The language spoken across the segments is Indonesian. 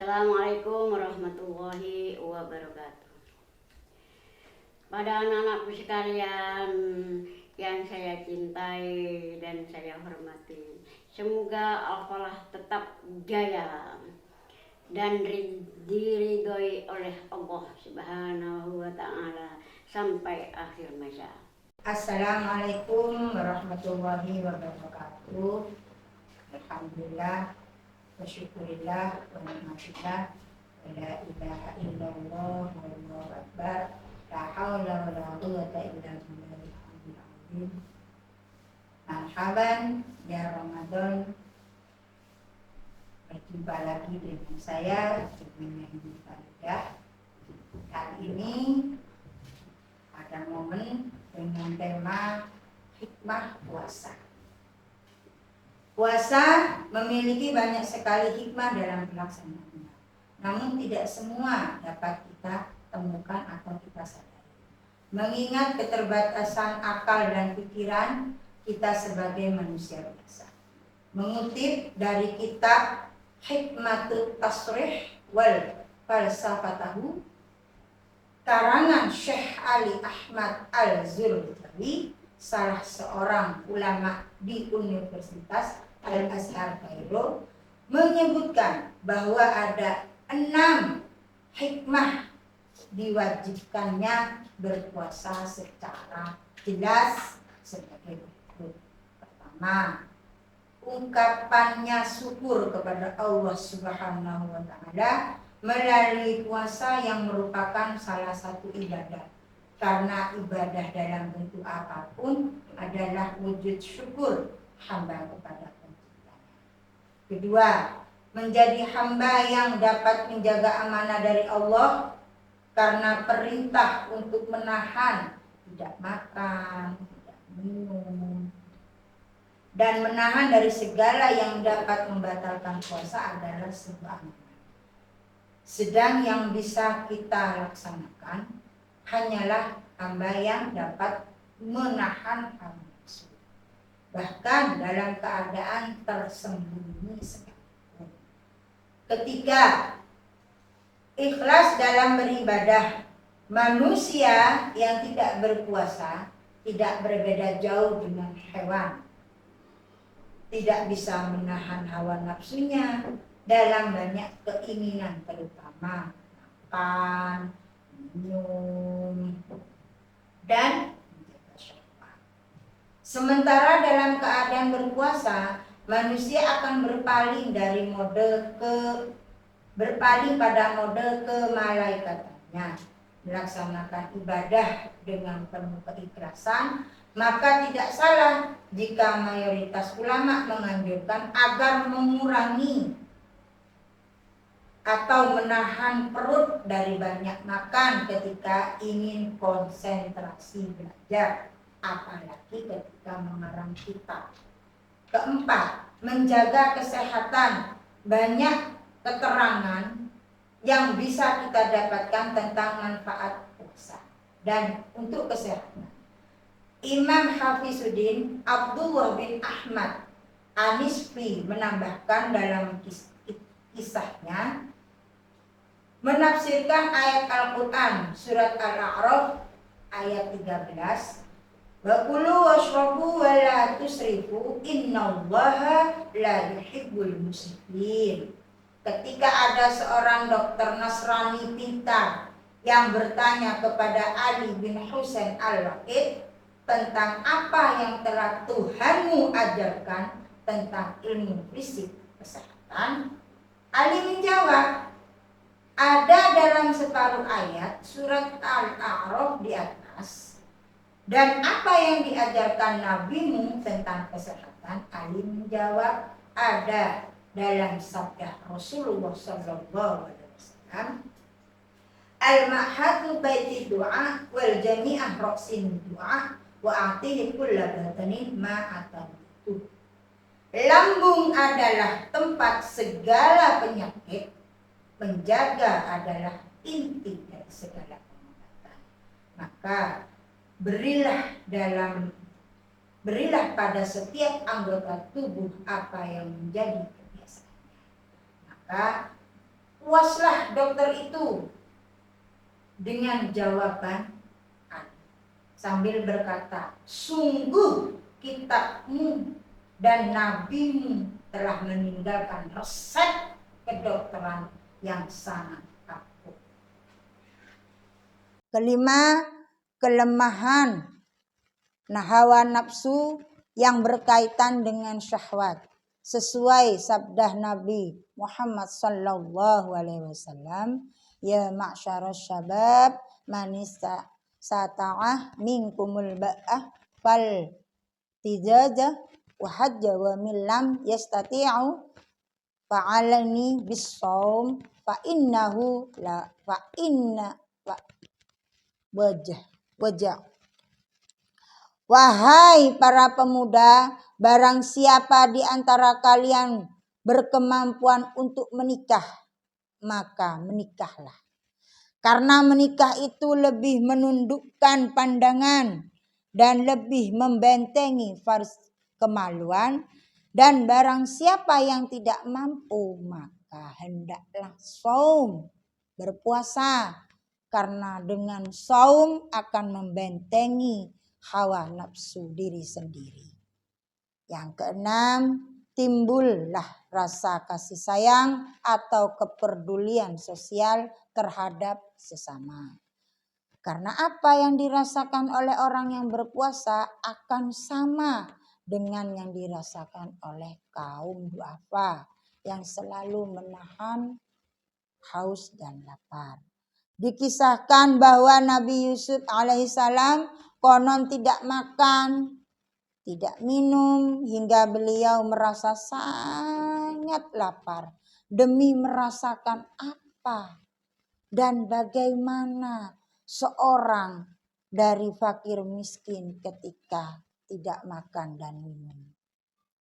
Assalamualaikum warahmatullahi wabarakatuh. Pada anak-anakku sekalian yang saya cintai dan saya hormati, semoga Allah tetap jaya dan diridhoi oleh Allah Subhanahu wa Ta'ala sampai akhir masa. Assalamualaikum warahmatullahi wabarakatuh. Alhamdulillah, wasyukurillah, wa ni'matillah, la ilaha illallah, wallahu akbar, la haula wa la quwwata illa billahil aliyyil azim. Marhaban ya Ramadan. Berjumpa lagi dengan saya, Ibnu Faridah. Kali ini ada momen dengan tema hikmah puasa. Puasa memiliki banyak sekali hikmah dalam pelaksanaannya. Namun tidak semua dapat kita temukan atau kita sadari. Mengingat keterbatasan akal dan pikiran kita sebagai manusia biasa. Mengutip dari kitab Hikmatut Tasrih wal Falsafatahu karangan Syekh Ali Ahmad Al-Zuljawi, salah seorang ulama di Universitas Al-Azhar Kairo, menyebutkan bahwa ada 6 hikmah diwajibkannya berpuasa secara jelas sebagai berikut. Pertama, ungkapannya syukur kepada Allah Subhanahu wa Ta'ala melalui puasa yang merupakan salah satu ibadah. Karena ibadah dalam bentuk apapun adalah wujud syukur hamba kepada penciptanya. Kedua, menjadi hamba yang dapat menjaga amanah dari Allah karena perintah untuk menahan, tidak makan, tidak minum, dan menahan dari segala yang dapat membatalkan puasa adalah sebuah amanah. Sedang yang bisa kita laksanakan hanyalah hamba yang dapat menahan hawa nafsu, bahkan dalam keadaan tersembunyi sekalipun. Ketiga, ikhlas dalam beribadah. Manusia yang tidak berpuasa tidak berbeda jauh dengan hewan. Tidak bisa menahan hawa nafsunya dalam banyak keinginan, terutama makan, minum, dan menjaga syahwat. Sementara dalam keadaan berpuasa, manusia akan berpaling pada mode kemalaikatannya, melaksanakan ibadah dengan penuh keikhlasan. Maka tidak salah jika mayoritas ulama menganjurkan agar mengurangi atau menahan perut dari banyak makan ketika ingin konsentrasi belajar, apalagi ketika mengarang kitab. Keempat, menjaga kesehatan. Banyak keterangan yang bisa kita dapatkan tentang manfaat puasa dan untuk kesehatan. Imam Hafizuddin Abdullah bin Ahmad Anisfi menambahkan dalam kisahnya menafsirkan ayat Al-Quran surat Al-A'raf ayat 13, wa kulu washrabu wa la tusrifu innallaha la yuhibbul musrifin. Ketika ada seorang dokter Nasrani pintar yang bertanya kepada Ali bin Husain Al-Waqid tentang apa yang telah Tuhanmu ajarkan tentang ilmu fisik kesehatan, Ali menjawab, ada dalam separuh ayat surat Al-A'raf di atas. Dan apa yang diajarkan nabimu tentang kesehatan? Ali menjawab, ada dalam sabda Rasulullah SAW, al-ma'hatu baiti du'a wal jami'ah raqsin du'a wa atihi kulla batanin ma'atatu. Lambung adalah tempat segala penyakit, penjaga adalah inti dari segala pengobatan. Maka berilah pada setiap anggota tubuh apa yang menjadi kebiasaannya. Maka Puaslah dokter itu dengan jawaban sambil berkata, sungguh kitabmu dan nabimu telah meninggalkan resep kedokteran yang sangat akurat. Kelima, kelemahan hawa nafsu yang berkaitan dengan syahwat. Sesuai sabda Nabi Muhammad sallallahu alaihi wasallam, ya ma'syarasy syabab man sata'ah minkumul ba'ah fal tijaja wa hajja wa min lam yastati'u fa'alani bis-shaum fa innahu la fa inna wajah. Wahai para pemuda, barang siapa di antara kalian berkemampuan untuk menikah, maka menikahlah. Karena menikah itu lebih menundukkan pandangan dan lebih membentengi kemaluan. Dan barang siapa yang tidak mampu, maka hendaklah shaum, berpuasa. Karena dengan shaum akan membentengi hawa nafsu diri sendiri. Yang keenam, timbullah rasa kasih sayang atau kepedulian sosial terhadap sesama. Karena apa yang dirasakan oleh orang yang berpuasa akan sama dengan yang dirasakan oleh kaum duafa yang selalu menahan haus dan lapar. Dikisahkan bahwa Nabi Yusuf alaihissalam konon tidak makan, tidak minum hingga beliau merasa sangat lapar demi merasakan apa dan bagaimana seorang dari fakir miskin ketika tidak makan dan minum.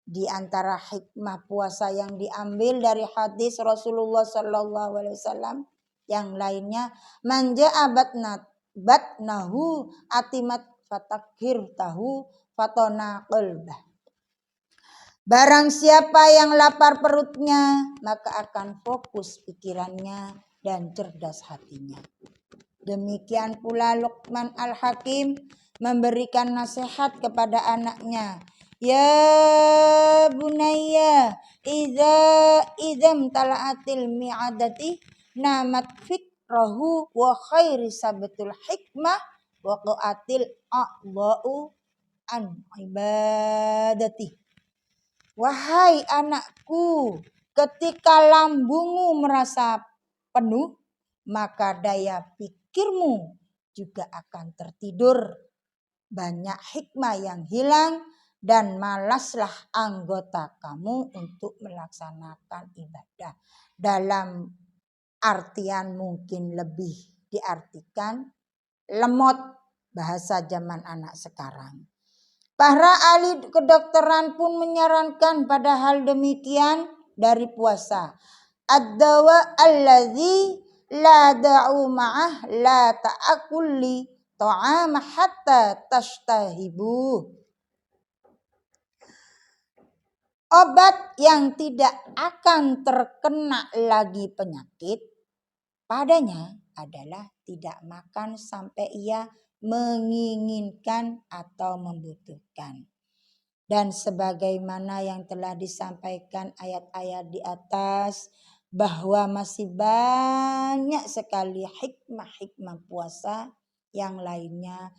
Di antara hikmah puasa yang diambil dari hadis Rasulullah sallallahu alaihi wasallam yang lainnya, manja batnahu atimat fatakir tahu fatona qalbah. Barang siapa yang lapar perutnya, maka akan fokus pikirannya dan cerdas hatinya. Demikian pula Luqman Al-Hakim memberikan nasihat kepada anaknya. Ya bunayya, idzam talaatil mi'adati namat fikrahu wa khairi sabatul hikmah wa qaatil a'dha'u an ibadati. Wahai anakku, ketika lambungmu merasa penuh, maka daya pikirmu juga akan tertidur. Banyak hikmah yang hilang dan malaslah anggota kamu untuk melaksanakan ibadah. Dalam artian mungkin lebih diartikan lemot, bahasa zaman anak sekarang. Para ahli kedokteran pun menyarankan pada hal demikian dari puasa. Ad-dawa allazi la da'u ma'ah la ta'akulli ta'ama hatta tashtahibu. Obat yang tidak akan terkena lagi penyakit padanya adalah tidak makan sampai ia menginginkan atau membutuhkan. Dan sebagaimana yang telah disampaikan ayat-ayat di atas, bahwa masih banyak sekali hikmah-hikmah puasa yang lainnya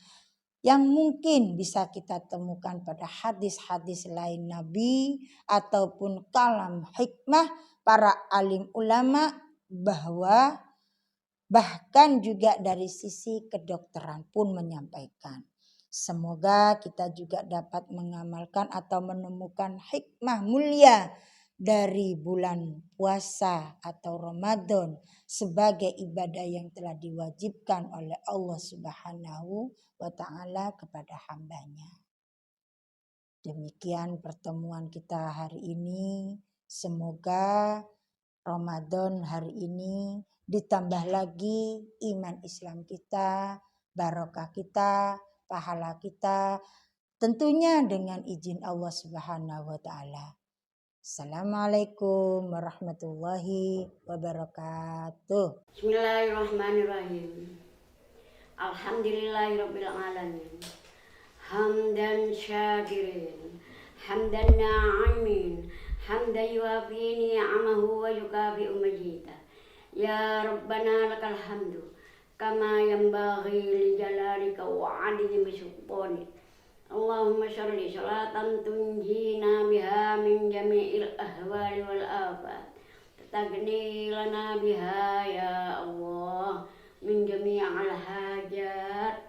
yang mungkin bisa kita temukan pada hadis-hadis lain Nabi ataupun kalam hikmah para alim ulama, bahwa bahkan juga dari sisi kedokteran pun menyampaikan. Semoga kita juga dapat mengamalkan atau menemukan hikmah mulia dari bulan puasa atau Ramadan sebagai ibadah yang telah diwajibkan oleh Allah Subhanahu wa ta'ala kepada hambanya. Demikian pertemuan kita hari ini. Semoga Ramadan hari ini ditambah lagi iman Islam kita, barokah kita, pahala kita, tentunya dengan izin Allah Subhanahu wa ta'ala. Assalamualaikum warahmatullahi wabarakatuh. Bismillahirrahmanirrahim. Alhamdulillahirabbil alamin. Hamdan syakirin, hamdan na'imin, hamdan yuwafi ni'amahu wa yukafi'u majidah. Ya Rabbana lakal hamdu kama yanbaghi li jalalika wa 'azimi sultanik. Allahumma sholli sholatan tunjina biha min jami'il ahwali wal afat. Tagni lana biha ya Allah min jami'il hajat.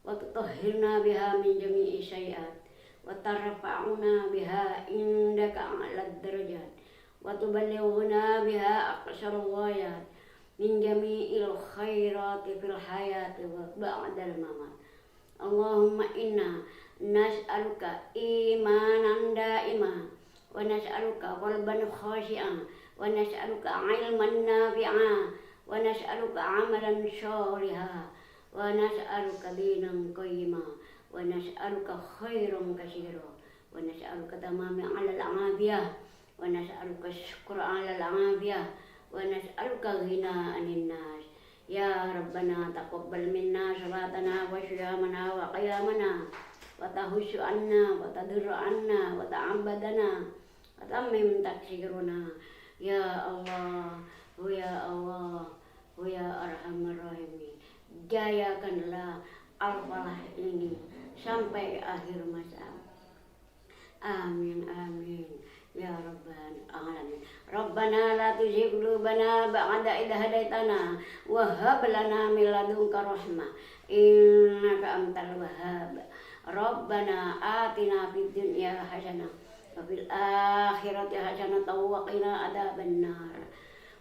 Wa tutahhirna biha min jami'i syai'at. Wa tarfa'una biha indaka a'lad darajat. Wa tuballighuna biha aqsal ghayat min jami'il khairati fil hayati wa ba'dal mamat. Allahumma inna nas'aluka imanan da'ima wa nas'aluka qalban khashi'an wa nas'aluka ilman nafi'a wa nas'aluka amalan sholiha wa nas'aluka dinan qayyima wa nas'aluka khairan katsira wa nas'aluka tamama 'alal 'afiyah wa nas'aluka syukra 'alal 'afiyah wa nas'aluka ghina 'anil nas. Ya Rabbana taqabbal minna salatana wa syiyamana wa qiyamana wa tahussu anna wa tadirra anna wa ta'abbadana wa tammim taksiruna. Ya Allah, ya Allah, ya Arhamar Rahimin. Jayakanlah al-falah ini sampai akhir masa. Amin amin ya rabbal alamin. Rabbana la tuzigh qulubana ba'da idh hadaitana wa hab lana min ladunka rahmah innaka antal wahhab. Rabbana atina fid dunya hasanah wa fil akhirati hasanah wa qina adzabannar.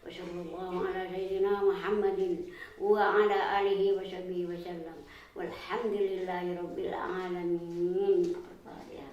Wa sallallahu ala sayyidina Muhammadin wa ala alihi wa sahbihi wa sallam. Walhamdulillahi rabbil alamin. Al-Fatihah.